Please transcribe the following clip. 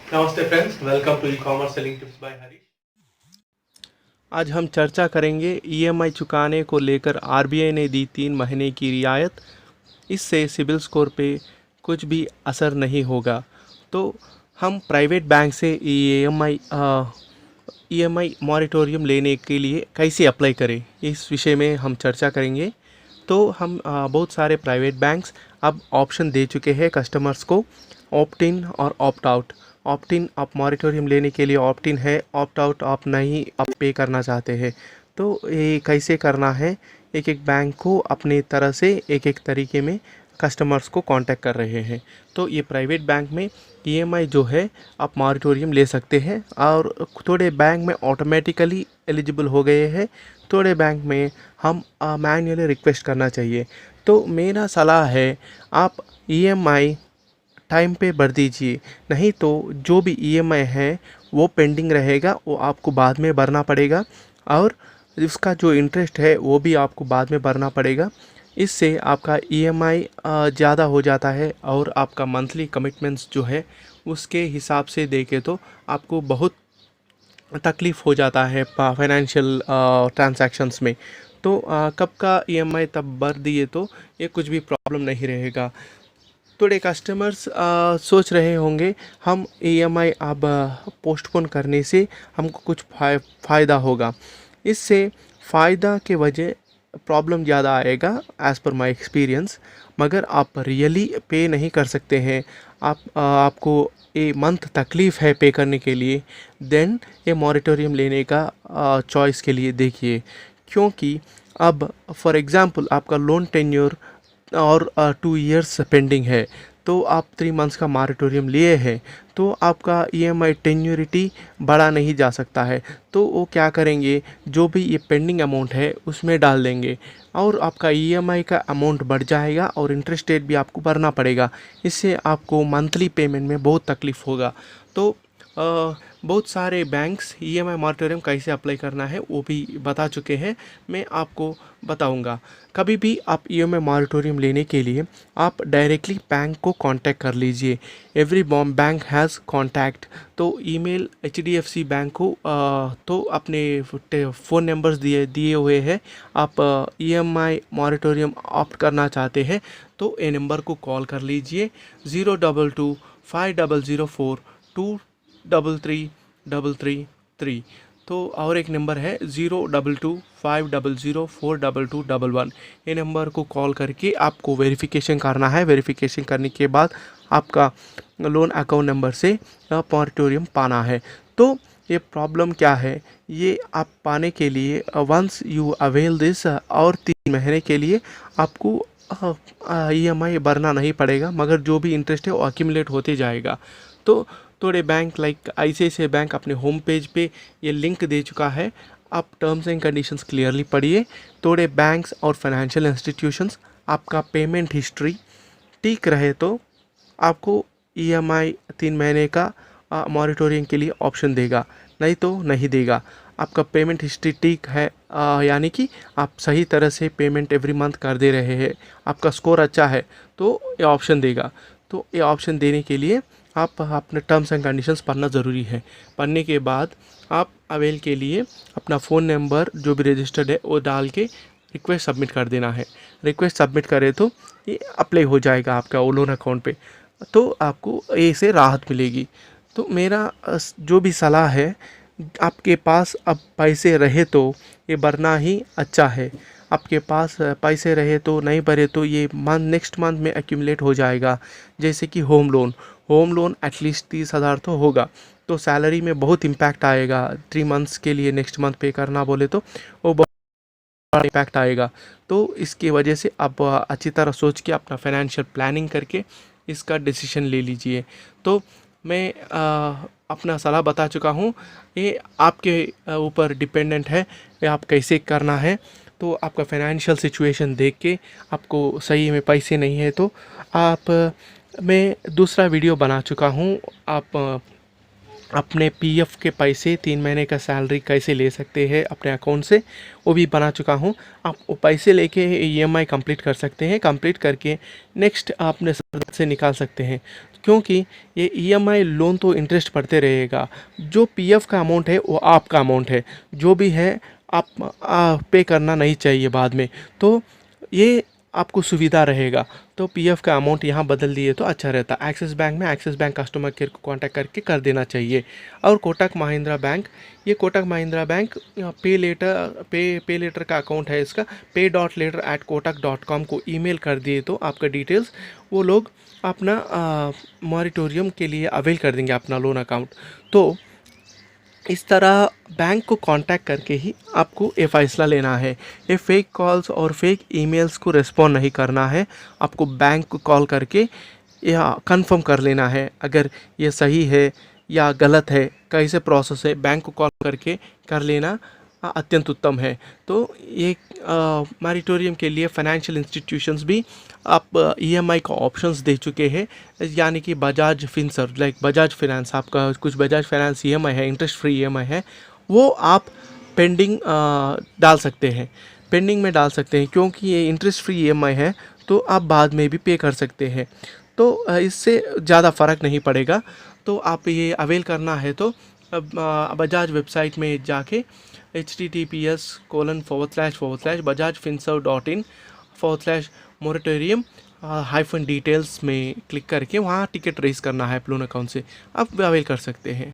नमस्ते friends, welcome to e-commerce selling tips by Harish. आज हम चर्चा करेंगे ईएमआई चुकाने को लेकर आरबीआई ने दी 3 महीने की रियायत। इससे सिबिल स्कोर पे कुछ भी असर नहीं होगा। तो हम प्राइवेट बैंक से ईएमआई मॉरेटोरियम लेने के लिए कैसे अप्लाई करें, इस विषय में हम चर्चा करेंगे। तो हम बहुत सारे प्राइवेट बैंक्स अब ऑप्शन दे चुके हैं कस्टमर्स को, ऑप्ट इन और ऑप्ट आउट। ऑप्ट इन आप मॉरेटोरियम लेने के लिए ऑप्ट इन है, ऑप्ट आउट आप नहीं आप पे करना चाहते हैं। तो ये कैसे करना है, एक एक बैंक को अपनी तरह से एक एक तरीके में कस्टमर्स को कांटेक्ट कर रहे हैं। तो ये प्राइवेट बैंक में ईएमआई जो है आप मॉरेटोरियम ले सकते हैं, और थोड़े बैंक में ऑटोमेटिकली एलिजिबल हो गए हैं, थोड़े बैंक में हम मैन्युअली रिक्वेस्ट करना चाहिए। तो मेरा सलाह है आप ईएमआई टाइम पे भर दीजिए, नहीं तो जो भी ईएमआई है वो पेंडिंग रहेगा, वो आपको बाद में भरना पड़ेगा, और उसका जो इंटरेस्ट है वो भी आपको बाद में भरना पड़ेगा। इससे आपका ईएमआई ज़्यादा हो जाता है, और आपका मंथली कमिटमेंट्स जो है उसके हिसाब से देखें तो आपको बहुत तकलीफ़ हो जाता है फाइनेंशियल ट्रांजैक्शंस में। तो कब का ईएमआई तब भर दिए तो ये कुछ भी प्रॉब्लम नहीं रहेगा। थोड़े कस्टमर्स सोच रहे होंगे हम ईएमआई अब पोस्टपोन करने से हमको कुछ फ़ायदा होगा। इससे फ़ायदा के वजह प्रॉब्लम ज़्यादा आएगा एज़ पर माय एक्सपीरियंस। मगर आप रियली पे नहीं कर सकते हैं, आपको ए मंथ तकलीफ़ है पे करने के लिए, देन ये मॉरेटोरियम लेने का चॉइस के लिए देखिए। क्योंकि अब फॉर एग्ज़ाम्पल आपका लोन टेन्योर और 2 इयर्स पेंडिंग है, तो आप 3 मंथ्स का मॉरेटोरियम लिए हैं, तो आपका ईएमआई टेन्योरिटी बढ़ा नहीं जा सकता है। तो वो क्या करेंगे, जो भी ये पेंडिंग अमाउंट है उसमें डाल देंगे, और आपका ईएमआई का अमाउंट बढ़ जाएगा, और इंटरेस्ट रेट भी आपको भरना पड़ेगा। इससे आपको मंथली पेमेंट में बहुत तकलीफ़ होगा। तो बहुत सारे बैंक्स ईएमआई मॉरेटोरियम कैसे अप्लाई करना है वो भी बता चुके हैं, मैं आपको बताऊंगा। कभी भी आप ईएमआई मॉरेटोरियम लेने के लिए आप डायरेक्टली बैंक को कांटेक्ट कर लीजिए। Every bank has contact. तो ईमेल एचडीएफसी बैंक को तो अपने फ़ोन नंबर्स दिए दिए हुए हैं। आप ईएमआई मॉरेटोरियम ऑप्ट करना चाहते हैं तो ये नंबर को कॉल कर लीजिए, 0225004223333। तो और एक नंबर है 02250042211। ये नंबर को कॉल करके आपको वेरिफिकेशन करना है। वेरिफिकेशन करने के बाद आपका लोन अकाउंट नंबर से मॉरेटोरियम पाना है। तो ये प्रॉब्लम क्या है, ये आप पाने के लिए वंस यू अवेल दिस, और 3 महीने के लिए आपको ईएमआई भरना नहीं पड़ेगा, मगर जो भी इंटरेस्ट है वो अक्यूमुलेट होते जाएगा। तो थोड़े बैंक लाइक आईसीआईसीआई बैंक अपने होम पेज पे ये लिंक दे चुका है, आप टर्म्स एंड कंडीशंस क्लियरली पढ़िए। थोड़े बैंक्स और फाइनेंशियल इंस्टीट्यूशंस आपका पेमेंट हिस्ट्री ठीक रहे तो आपको ईएमआई 3 महीने का मॉरेटोरियम के लिए ऑप्शन देगा, नहीं तो नहीं देगा। आपका पेमेंट हिस्ट्री ठीक है, यानी कि आप सही तरह से पेमेंट एवरी मंथ कर दे रहे हैं, आपका स्कोर अच्छा है, तो ये ऑप्शन देगा। तो ये ऑप्शन देने के लिए आप अपने टर्म्स एंड कंडीशंस पढ़ना ज़रूरी है। पढ़ने के बाद आप अवेल के लिए अपना फ़ोन नंबर जो भी रजिस्टर्ड है वो डाल के रिक्वेस्ट सबमिट कर देना है। रिक्वेस्ट सबमिट करें तो ये अप्लाई हो जाएगा आपका वो लोन अकाउंट पे, तो आपको ए से राहत मिलेगी। तो मेरा जो भी सलाह है, आपके पास अब पैसे रहे तो ये भरना ही अच्छा है। आपके पास पैसे रहे तो नहीं भरे तो ये नेक्स्ट मंथ में एक्यूमुलेट हो जाएगा। जैसे कि होम लोन एटलीस्ट 30,000 तो होगा, तो सैलरी में बहुत इम्पैक्ट आएगा। 3 मंथ्स के लिए नेक्स्ट मंथ पे करना बोले तो वो बहुत बड़ा इम्पैक्ट आएगा। तो इसकी वजह से आप अच्छी तरह सोच के अपना फाइनेंशियल प्लानिंग करके इसका डिसीजन ले लीजिए। तो मैं अपना सलाह बता चुका हूँ, ये आपके ऊपर डिपेंडेंट है ये आप कैसे करना है। तो आपका फाइनेंशियल सिचुएशन देख के, आपको सही में पैसे नहीं है तो आप मैं दूसरा वीडियो बना चुका हूँ, आप अपने पीएफ के पैसे 3 महीने का सैलरी कैसे ले सकते हैं अपने अकाउंट से, वो भी बना चुका हूँ। आप वो पैसे लेके ईएमआई कंप्लीट कर सकते हैं, कंप्लीट करके नेक्स्ट आपने से निकाल सकते हैं। क्योंकि ये ईएमआई लोन तो इंटरेस्ट पड़ते रहेगा, जो पीएफ का अमाउंट है वो आपका अमाउंट है, जो भी है आप पे करना नहीं चाहिए बाद में। तो ये आपको सुविधा रहेगा। तो पीएफ का अमाउंट यहाँ बदल दिए तो अच्छा रहता। एक्सिस बैंक में एक्सिस बैंक कस्टमर केयर को कांटेक्ट करके कर देना चाहिए। और कोटक महिंद्रा बैंक, ये कोटक महिंद्रा बैंक पे लेटर का अकाउंट है इसका, pay.later@kotak.com को ईमेल कर दिए तो आपका डिटेल्स वो लोग अपना मॉरिटोरियम के लिए अवेल कर देंगे अपना लोन अकाउंट। तो इस तरह बैंक को कांटेक्ट करके ही आपको ये फ़ैसला लेना है। ये फेक कॉल्स और फेक ईमेल्स को रिस्पॉन्ड नहीं करना है। आपको बैंक को कॉल करके या कंफर्म कर लेना है अगर ये सही है या गलत है, कैसे प्रोसेस है, बैंक को कॉल करके कर लेना अत्यंत उत्तम है। तो ये मॉरिटोरियम के लिए फाइनेंशियल इंस्टीट्यूशंस भी आप ईएमआई का ऑप्शंस दे चुके हैं, यानी कि Bajaj Finserv, like Bajaj finance, आपका कुछ बजाज फाइनेंस ईएमआई है, इंटरेस्ट फ्री ईएमआई है, वो आप पेंडिंग डाल सकते हैं, पेंडिंग में डाल सकते हैं, क्योंकि ये इंटरेस्ट फ्री ईएमआई है तो आप बाद में भी पे कर सकते हैं। तो इससे ज़्यादा फ़र्क नहीं पड़ेगा। तो आप ये अवेल करना है तो बजाज वेबसाइट में जाके https://bajajfinserv.in/moratorium -डिटेल्स में क्लिक करके वहाँ टिकट रेस करना है लोन अकाउंट से, आप अवेल कर सकते हैं।